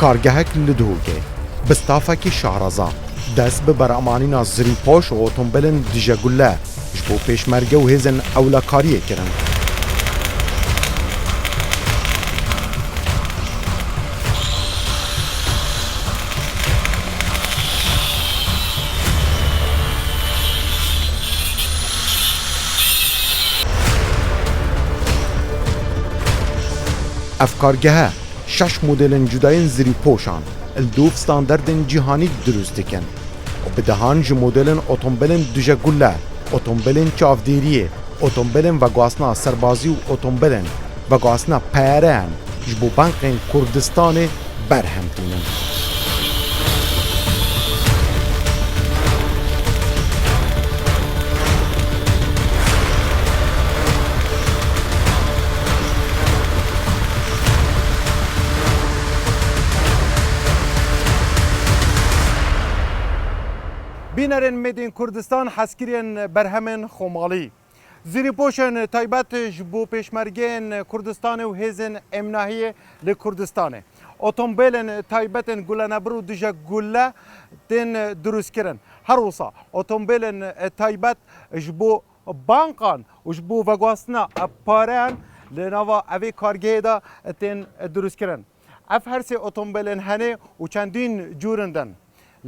کارگەهێک li Duhokê bi stafekî şareza dest bi beramaniya zrîpۆş û ئۆتۆمبێلên dije gulle ji bo pêşmerge û hêzên ewlekariyê kirin. Ev kargehe 6 modelên cudayên zrîpۆşan li dû ستانداردên cîhanî dروست dikin û bi dehan ji modelên ئۆتۆمبێlên dije gulle, ئۆتۆمبێlên çavdêriyê, ئۆتۆمبێlên veguastina سەربازی û ئۆتۆمبێlên veguastina pareyan ji bo bankên Kurdistanê berhem tînin. بینەرên Made in Kurdistan hezkirên berhemên xۆmalî. Zrîpۆşên taybet ji bo pêşmergeyên Kurdistanê û hêzên emnahiyê li Kurdistanê. Otombêlên taybetên gullenebڕ û dije gulle tên drûstkirin. Her wisa otombêlên taybet ji bo bankan û ji bo veguastina pareyan li nava evê kargeyê de tên drûstkirin. Ev her sê otombêlên hene û çendîn cûrin din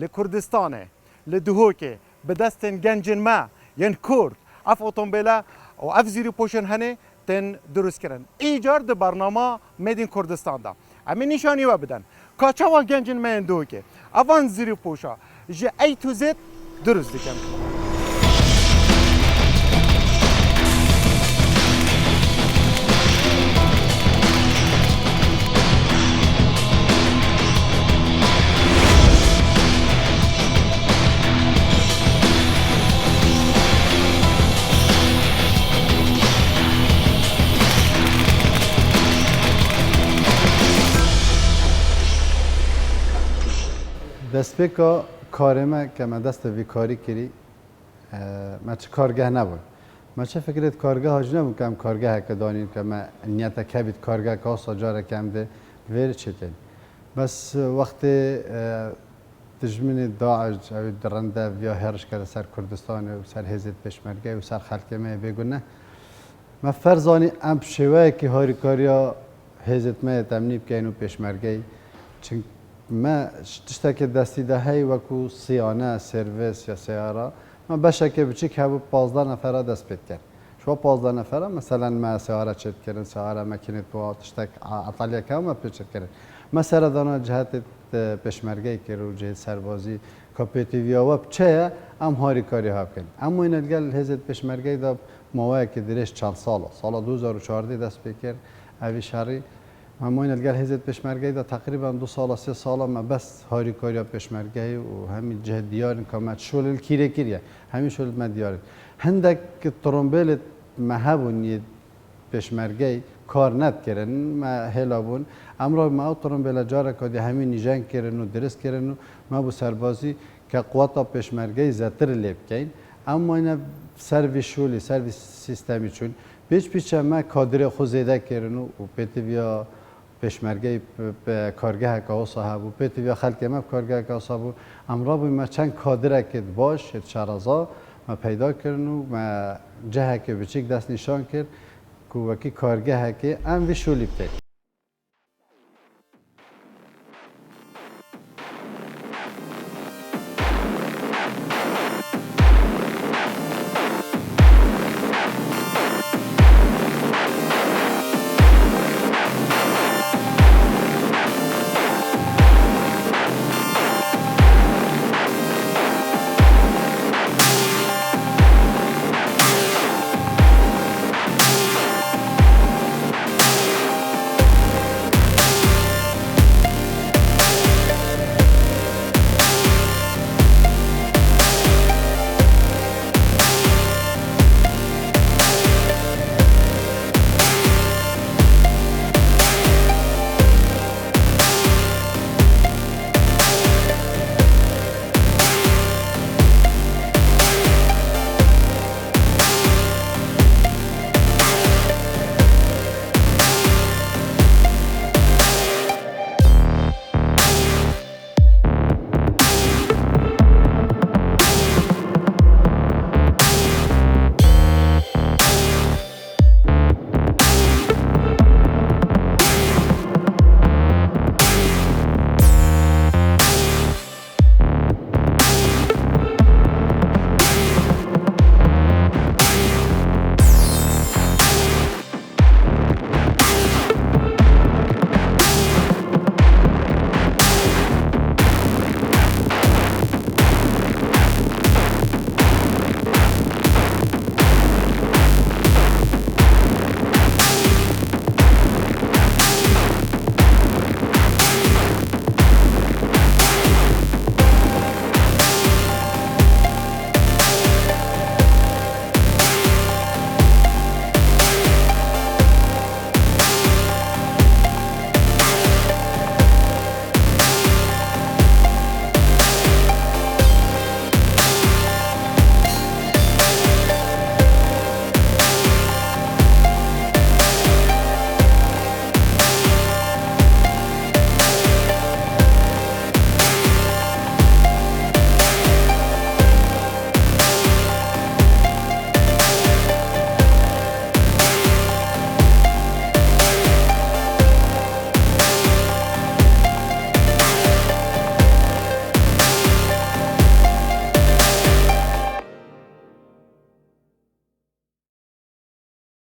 li Kurdistanê. li Duhokê bi destên gencên me yên Kurd ev otombêle û ev zrîpۆşên henê tên drûstkirin. Îcar di bernama Made in Kurdistan da. Em ê nîşanî we bidin. Ka çawa gencên me yên Duhokê evan zrîpۆşa ji A to Z drûst dikin. دەستپێکە کارێمە کە مە دەستە ڤیکاری کردی مە چ کارگە نەبوون. مە چه فکرێت کارگە هاژ نەبوو کەم کارگەهەکە دانین کە مە نیەتەکە بیت کارگە کاسا جارێکەم دێ وێر چێتێن. بەس وەختێ دژمنی داعش ئەوی درەندە یا هێرش کردە سەر کوردستانê و سەر هێزێت پێشمەرگە و سەر خەڵکێمەیە بێگونە. مە فەرزانی ئەم شێوەیەکی هاریکاریە هێزت مەیە تەمنی بکەین و پێشمەرگەی ما تشتێکی دەستی دەهەی وەکو سیانە سرویس یا سیارە ما بەشێکی بچیک هەبوو 15 نەفەرە دەست پێت کرد. شو 15 نەفەرە مەسەلەن ما سیارە چێتکردن سیارە مەکینێت بۆ تشتێک عەتالیەکە پێچێتکردن. مە سەردانا جهەتێت پێشمەرگەی کرد و جهێت سەربازی کۆپێتیڤیەوە بچەیە ئەم هاریکاری هاکەن. ئەم وینە لەگەڵ هێزت پێشمەرگەیدا ماوەیەکی درێژ چەند ساڵە ساڵە 2014 دەست پێ کرد ئەوی شەڕی همون الگل هزت پشمرگی دا تقریبا 2 سال 3 سال ما بس هاریکاریا پشمرگی و همین جهت دیارن که ما شغل کیره کیریه همین شغل ما دیارن هندک ترومبیل مهبونی پشمرگی کار ند کردن ما هلابون امروز ما ترومبیل جاره کدی همین نیجان کردن و درست کردن و ما بو سربازی که قوت پشمرگی زتر لیب کین اما اینا سرویس شغلی سرویس سیستمی چون پیچ ما کادر خود زیاده کردن و پیتویا پشمرگی کارگه که آسا بود پیتویا خلک ما کارگه که آسا بود امروز ما چند کادر که باش شرازا ما پیدا کردن و ما جه که بچیک دست نشان کرد که وکی کارگه که ام ویشولی بتید.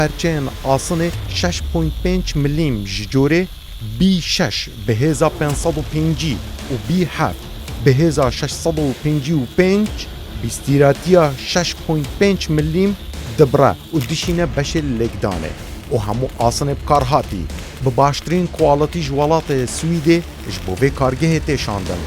پرچین آسن 6.5 ملیم جوره B6 به 1550 و B7 به 1655 بیستیراتیا 6.5 ملیم دبره و دشینه بش لگدانه و همو آسن بکارهاتی به باشترین کوالیتی جوالات سویده جبوه کارگه تشاندن.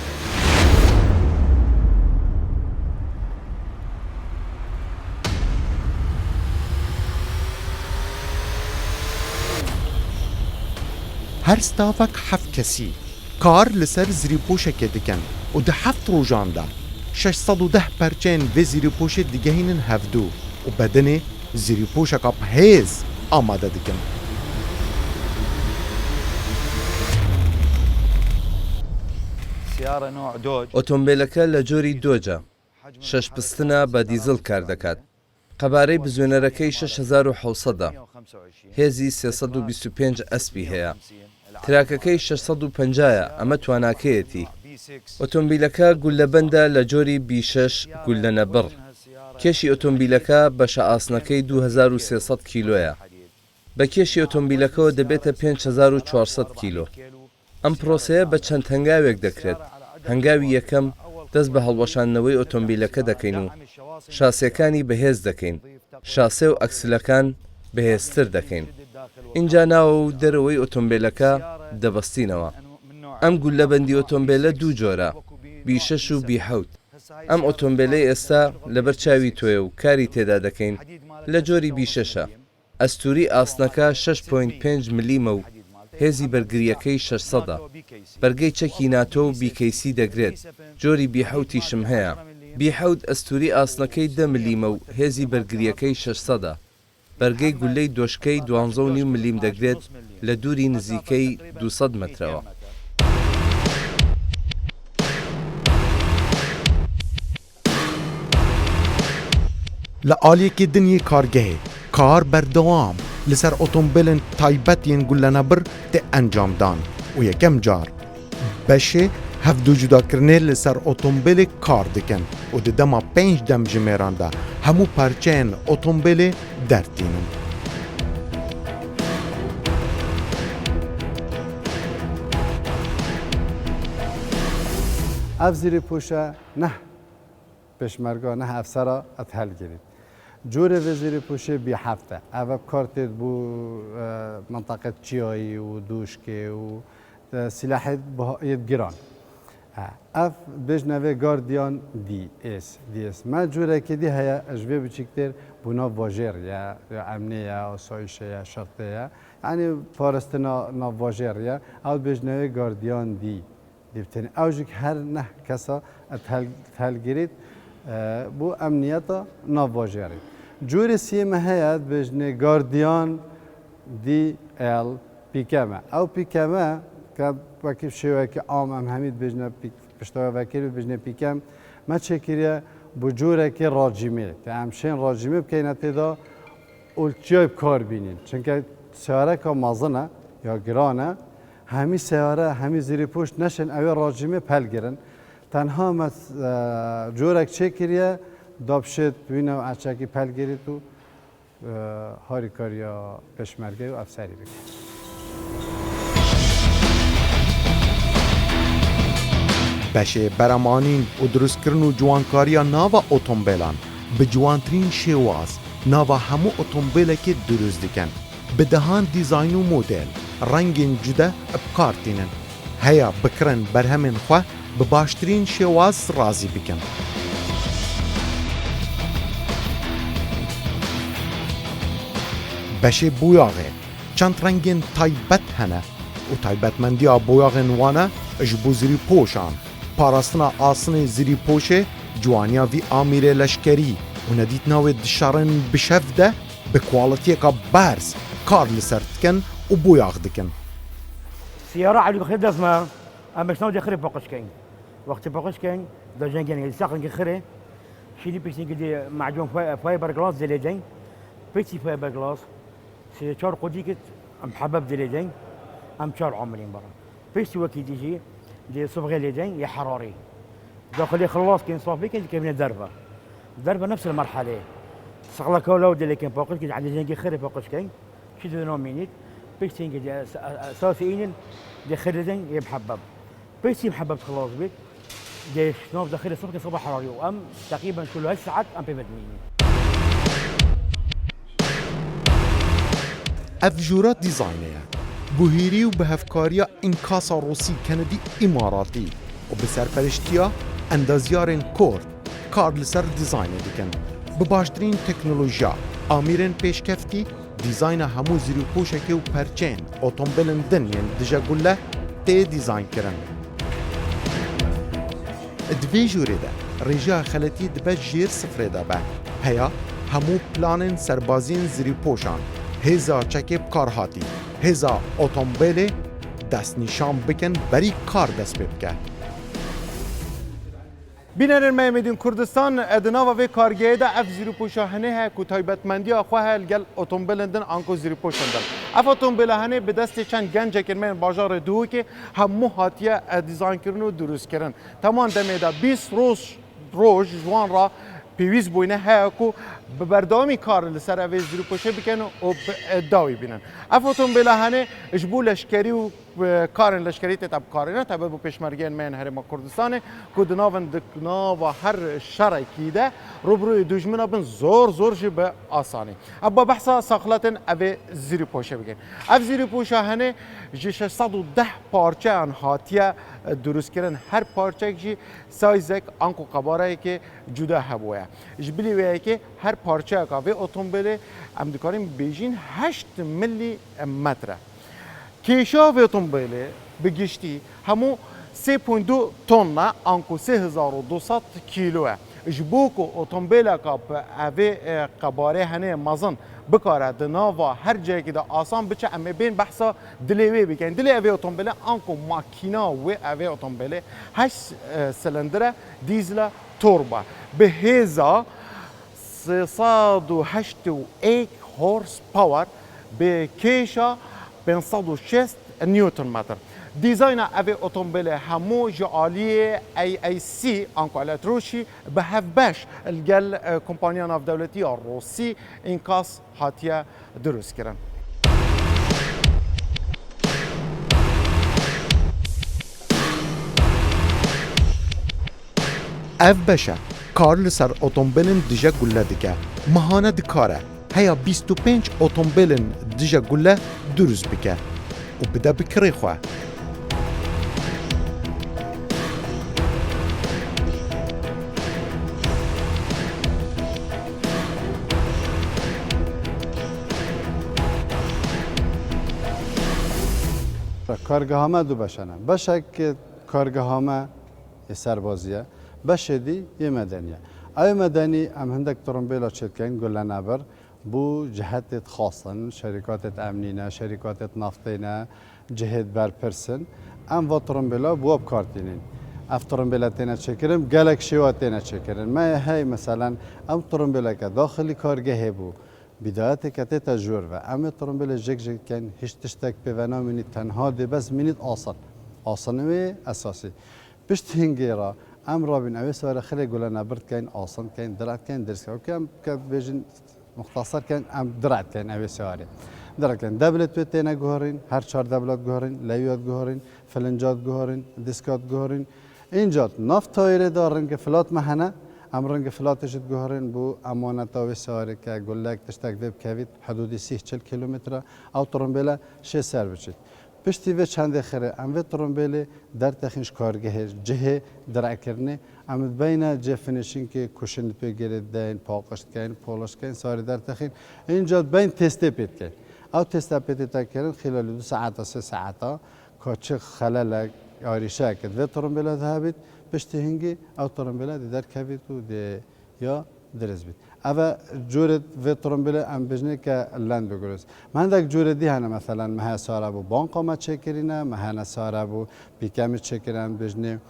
هر ستافک 7 کسی کار لسر زریپۆشێکێ دکن و ده 7 ڕۆژاندا 610 پەرچێن vê زریپۆشê digehînin hevdû û bedenê zریپۆشeka hêz amade dikin. ئۆتۆمبێلەکە لە جۆری دۆجە 6 پستنە بە دیزل کار دەکات. قەبارەی بزوێنەرەکەی 6600 هێزی 325 ئەسپی هەیە. تراکەکەی 650 ئەمە تواناکەیەتی. ئۆتۆمبیلەکە گوللەبەندە لە جۆری B6 گوللەنەبڕ. کێشی ئۆتۆمبیلەکە بەشە ئاسنەکەی 2300 کیلۆیە. بە کێشی ئۆتۆمبیلەکەەوە دەبێتە 5400 کیلۆ. ئەم پرۆسەیە بە چەند هەنگاوێک دەکرێت. هەنگاوی یەکەم دەست بە هەڵوەشاندنەوەی ئۆتۆمبیلەکە دەکەین و شاسێکانی بەهێز دەکەین. شاسێ و ئەکسلەکان بەهێزتر دەکەین. اینجا ناوە و دەرەوەی ئۆتۆمبیلەکە دەبەستینەوە. ئەم گوللەبەندی ئۆتۆمبیلە دوو جۆرە B6 و B7. ئەم ئۆتۆمبیلەی ئێستا لەبەر چاوی تۆیە و کاری تێدا دەکەین لە جۆری B6. ئەستوری ئاسنەکە 6.5 ملیمە و هێزی بەرگریەکەی 600. بەرگەی چەکی ناتۆ و BKC دەگرێت. جۆری B7 شم هەیە. B7 ئەستوری ئاسنەکەی 10 ملیمە و هێزی بەرگریەکەی 600. بەرگەی گولەی دۆشکەی 12.5 ملیم دەگرێت لە دووری نزیکەی 200 مترەوە. لە ئالیەکی دنیای کارگەیە کار بەردەوام لەسەر ئۆتۆمبیلن تایبەتیان گوللەنەبڕ تێ ئەنجامدان و یەکەم جار بەشێ هەفتوو جوداکردنێ لەسەر ئۆتۆمبیلێک کار دکەن و di dema 5 dem ji mêran de hemû parçeyên ئۆتۆمبیلê dertînin. ev zrîpôşe neh pêşmerga neh efsera et helgirît. Corê vê zrîpôşê B7 e. Ev kar tê bû menteqe çiyayî û dûşkê û silahê yê giran. Ev bêjnevê gardiyan DS. Me corekê dî heye ji vê biçîktêr bû nav vajêr ya emnê ya asayişe ya şertê ya yanî parastina nav vajêr ya ew bêjnevê gardiyan dî dîvtêne. Ew jî her neh kesa et helgirît bû emniyeta nav vajêrê. Corê sême heye bêjnê gardiyan dî el pîkeme. Ew pîkeme وەکی شێوەیەکی ئام ئەم هەمید بژنە پشتەوەڤەکەی بژنە پیکەم مە چێکریە بۆ جۆرێکی ڕاجیمێ ئەم شێن ڕاجیمێ بکەینە تێدا ئولچیای بکار بینین چونکە سیارەکە مازنە یا گرانە هەمی سیارە هەمی زریپۆش نەشن ئەوێ ڕاجیمێ پەلگرن تەنها جۆرێک چێکریە دابشێت بینە ئەچاکی پەلگیریت و هاریکاریە پێشمەرگەی و ئەفسەری بکەین. بەشێ بەرەمانین و دروستکردن و جوانکاریە ناوە ئۆتۆمبیلان bi ciwantirîn şêwaz nava hemû ئۆتۆمبیلekê dروست dikin. Bi dehan dîzayn û model rengên cude bikar tînin. Heya bikirin berhemên xwe bi baştirîn şêwaz razî bikin. Beşê boyaxê çend rengên taybet hene û taybetmendiya boyaxên wan e ji bo zrîpۆşan. Parastina asnê zrîpۆşê ciwaniya vî amîrê leşkerî û nedît navê dişarin bi şev de bi kwalitiyeka berz kar li ser dikin û boyax dikin. سيارة على الخير دزمة أما شنو دي خير باقشكين وقت باقشكين دا جنجين الساقن خير شيلي بيسين كدي معجون فايبر جلاس ديليجين بيتي فايبر جلاس سي شار قديكت أم حباب ديليجين أم شار عاملين برا بيسي وكي دي دي صبغي ليجين يا حراري داخلي خلاص كين صافي كين كمية دربة نفس المرحلة سقلا كولو دي لكن فوقش كي عندي زنجي خير فوقش كاين شي دينومينيت بيكسين كي اساسيين دي خرجين يبحبب بيسي محبب خلاص بيت دي شنو داخل الصبح صباح حراري وام تقريبا كل هالساعات ام بمدميني افجورات ديزاينية بوهيري وبهفكاريا انكاسا روسي كندي اماراتي وبسرپرشتيا اندازيارين كورد کار لسر دیزاین دیکن به باشترین تکنولوژیا آمیرن پیشکفتی دیزاین همو زیروپوشکی و پرچین اتومبیلن دنین دجا گله تی دیزاین کرن دوی جوری ده رژیا خلطی دبه جیر سفره ده به هیا همو پلانن سربازین زیروپوشان هزا چکب کار هاتی هزا اتومبیل دست نشان بکن بری کار دست بکن بینرین میمدین کردستان ادنا و کارگەیە دا اف زیروپوشا هنه ها کو تایبەتمەندی اخواه لگل اتومبیلندن آنکو زیروپوشندن اف اتومبیل هنه به دست چند گنج کرمن بازار دو که همو هاتیه دیزاین کردن و درست کردن تمام دمیدا 20 روز جوان را پیویز بوینه ها کو به بردامی کار لسر اوی زیروپوشه بکن و داوی بینن اف اتومبیل هنه اجبو لشکری و کارن لشکری تب کارنه تبع بو پیشمرگین من هرم کردستان کو دناون دکنا و هر شرکی ده روبروی دشمنا بن زور جی به آسانی ابا بحثا ساخلاتن اوی زیروپوشه بگن اف زیروپوشه هنه 610 پارچه ان هاتیه درست کردن هر پارچه جی سایزک آنکو قباره که جدا هبوه جبلی وی که هر پارچه که اتومبیل ام دکاریم بیجین 8 میلی متره کیشا و اتومبیل بگشتی همو 3.2 تن آنکو 3200 کیلوه جبوکو اتومبیل که اوی قباره هنه مزن بکاره دناوا هر جایی که دا آسان بچه اما بین بحثا دلیوی بکن دلی اوی اتومبیل آنکو ماکینا و اوی اتومبیل 8 سلندره دیزل توربا به هزا 381 هورس باور به کیشا 506 نیوتن متر دیزاین اوی اتومبیل همو جعالیه ای سی آنکو الکتروشی به هفبش الگل کمپانیان اف دولتی روسی این کاس هاتیه درست کرن اف بشه کار لسر اتومبیلن دیجا گله دیگه مهانه دکاره هیا 25 اتومبیلن دیجا گله درست بکه و بده بکری خواه کارگه همه دو بشنن بشه که کارگه همه سربازیه بشه دی یه مدنیه ای مدنی ام هندک ترمبیلا چتکن گوللەنەبڕ بو جهت خاصن شركات امنينه شركات نفتينه جهت برپرسن ام و ترمبیلا بو بکارتینین اف ترمبیلا تینا چکرم گلک شوات تینا چکرن ما هی مثلا ام ترمبیلا که داخلی کارگه بو بداية كتة تجربة أما ترمبيل جك كان هيش تشتك بفنا من تنها دي بس منيت أصلا أساسي بشت هنجيرا أم رابين أوي سوارة خلي گوللەنەبڕ كان أصلا كان درعت كان درس كان بيجن مختصر كان أم درعت كان أوي سوارة درعت كان دبلت بتينا جوهرين هر شار دبلت جوهرين ليوت جوهرين فلنجات جوهرين ديسكات جوهرين إنجات نفط تايره دارن كفلات مهنا امرنگ فلاتش گوهرن بو امانت آوی سواری که گلک تشتک وب کوید حدودی 30-40 کیلومتر او ترمبیل 6 سر بچید پشتی و چند خره ام و ترمبیل در تخینش کارگه جه درع کرنه ام بین جه فینیشینگ که کوشن پیگیرد دین پاکش کن پولش کن سواری در تخین اینجا بین تست پیت کن او تست پیت تا کردن خلال 2 ساعت تا 3 ساعت کاچه خلال آریشه کرد و ترمبیل ذهبید پشتی هنگی او ترمبیل در کوید و دی یا درز بید. اما جورد و ترمبیل ام بجنه که لند بگرس. من دک جوردی هنر مثلا مه ساره بو بانک ما چکرینه مه ساره بو بیکم چکرین بجنه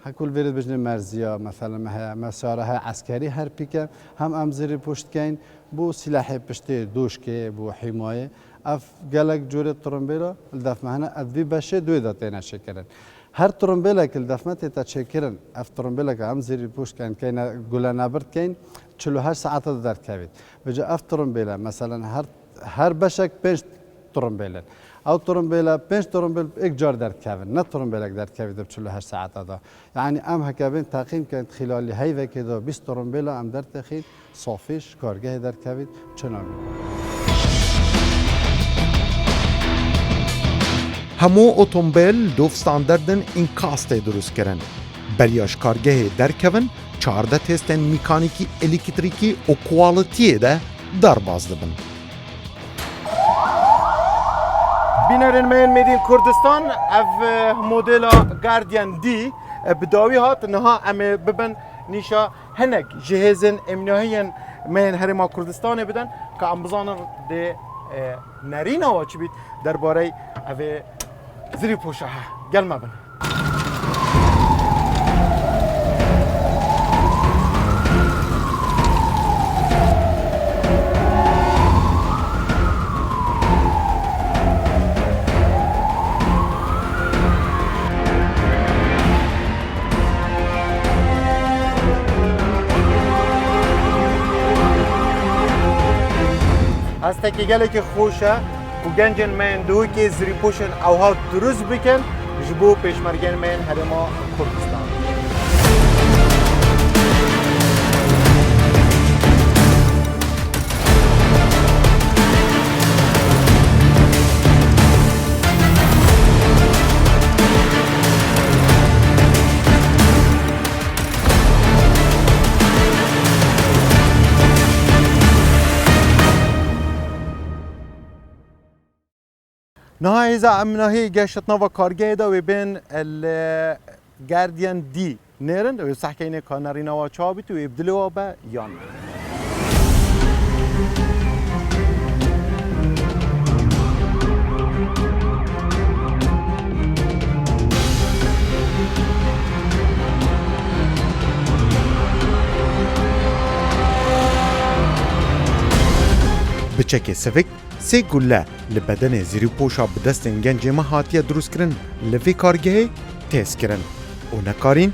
هکول ورد بجنه مرزیا مثلا مه ساره عسکری هر پیکه هم امزری پشت کن بو سلاح پشتی دوش که بو حمایه اف گلک جورد ترمبیل دف مهنه ادوی بشه دوی داتینه چکرین. هر ترمبیل که دفمت تا چکرن اف ترمبیل که هم زیر پوش کن که گوللەنەبڕ کن 48 ساعت دەرکەوێت بەجێ ئەف تڕۆمبێلە مەسەلەن هەر بەشێک 5 تڕۆمبێلن ئەو تڕۆمبێلە 5 تڕۆمبیل یک جار دەرکەون نە تڕۆمبێلێک دەرکەوێت 48 ساعتەدا یعنی ئەم هەکەبێن تاقیمکەن خلالی هەیڤێکێدا 20 تڕۆمبێلە ئەم دەرتەخین سافیش کارگەهێ دەرکەوێت چناوی هەموو ئۆتۆمبیل دۆ ستانداردن ئین کاستێ دروستکردن بەریاش کارگەهێ دەرکەون 14 تێستên میکانیکی ئەلیکتریکی و کوواڵیتیê de دەرباز dibin. Bînerên me yên Mêdîn Kurdistan ev modêla Guardian D bi dawî hat niha em ê bibin nîşa hinek ji hêzên emniyahiyên me yên Herêma Kurdistanê bidin ka em bizanin dê nerîna wa çi bît derbareyê evê zirîpoşa he gel me bin. هەستێکی gelekî xweş e û gencên me yên dûkê zirîpoşên ewha durust bikin ji bo pêşmergên me yên Herêma Kurdistan. نها هێزا ئەم ناهەیە گەشتنەوە کارگەیەدا وێ بێن گاردیان دی نێرن وێ سەحکەینێ کانەڕینەوە چاوبیت و وێ بدلەوە بە یان. بچەکێ سڤک سێ گولە li bedenê zirîpoşa bi destên gencê me hatiye drûstkirin li vê kargehê têzkirin û nekarîn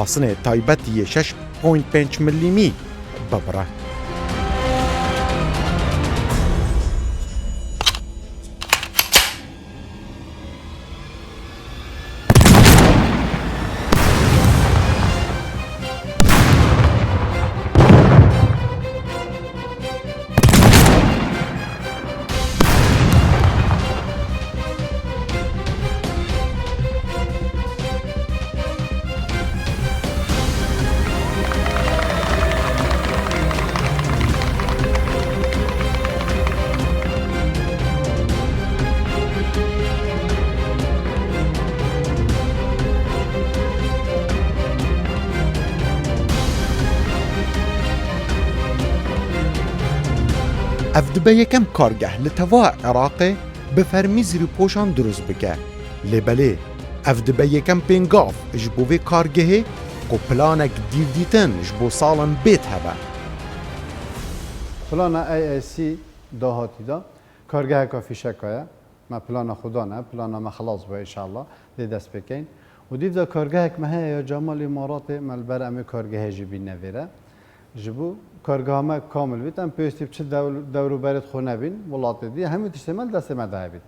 asînê taybetî yê 6.5 milîmî bibire. ev dibe yekem kargeh li teva Iraqê bi fermî zirîpoşan durust bike. Lêbelê ev dibe yekem pêngav ji bo vê kargehê ku planek dîvdîtin ji bo salan bêt hebe. Plana AAC dahatî da kargeheka fîşeka ye me plana xuda ne plana me xelas bûye înşallah lê dest pêkeyn û dîv de kargehek me heye ya Cemal Îmaratê me li ber em ê kargehê jî bîne vêre ji bo kargeha me kamil bît em pêwîstî çi dewrûberê xwe nebîn welatê dî hemû tiştê me li destê me dihebît.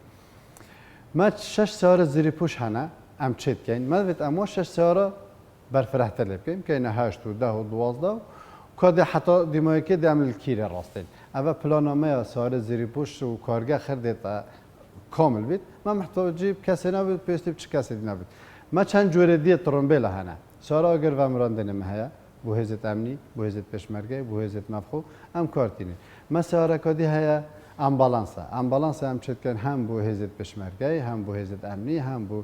Me 6 seyara zirîpoş hene em çê dikeyn me divêt em wa 6 seyara berfirehtir lê bikêm keyne 8 û 10 û 12 kadê heta dîmayekê de em li kîrê rastên ev plana me ya seyara zirîpoş û kargeh xerdê te kamil bît me mihtacî kesê nebît pêwîstî çi kesê dî nebît. Me çend corê diyê trombêla hene seyara agir vemirandinê me heye بۆ هێزت ئەمنی بۆ هێزت پێشمەرگەی بۆ هێزت نەفخۆ ئەم کارتینێ مە سیارەکەدی هەیە ئەمبەڵانسە ئەمبەڵانسە ئەم چێتکەن هەم بۆ هێزت پێشمەرگەی هەم بۆ هێزت ئەمنی هەم بۆ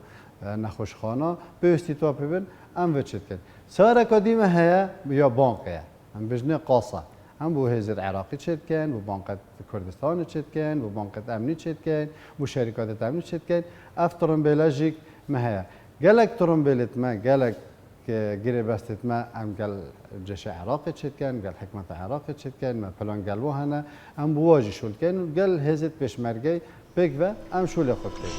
نەخۆشخانە پێویستی تۆ پێبن ئەم بە چێتکرد سیارەکەدیمە هەیە یا بانکەیە ئەم بژنێ قاسە ئەم بۆ هێزت عێراقی چێتکەن بۆ بانکەت کوردستانی چێتکەن بۆ بانکەت ئەمنی چێتکەن بۆ شەریکاتت ئەمنی چێتکەن ئەف تڕۆمبێلەژیک مە هەیە gelek تڕۆمبێلت me gelek girê bestê me em gel ceşê Iraqê çêtken gel hikmeta Iraqê çêtken me plan gel û hene em bi wa jî şûlken û gel hêzên pêşmergey pêk ve em şûlê xwe dikin.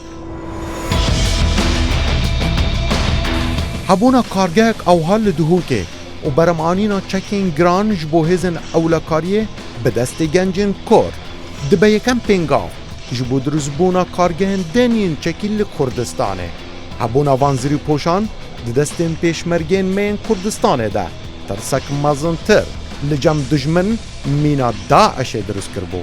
Hebûna kargehek ewha li dihûkê و بەرەمانینا چەکین گران ji bo hêzên ewlekariyê bi destê gencên Kurd dibe yekem pêngav ji bo drûstbûna kargehên denîn çekîl li Kurdistanê. Hebûna van zirîpoşan di destên pêşmergên me yên Kurdistanê de tirsek mezintir li cem dijmin mîna Daişê drûst kiribû.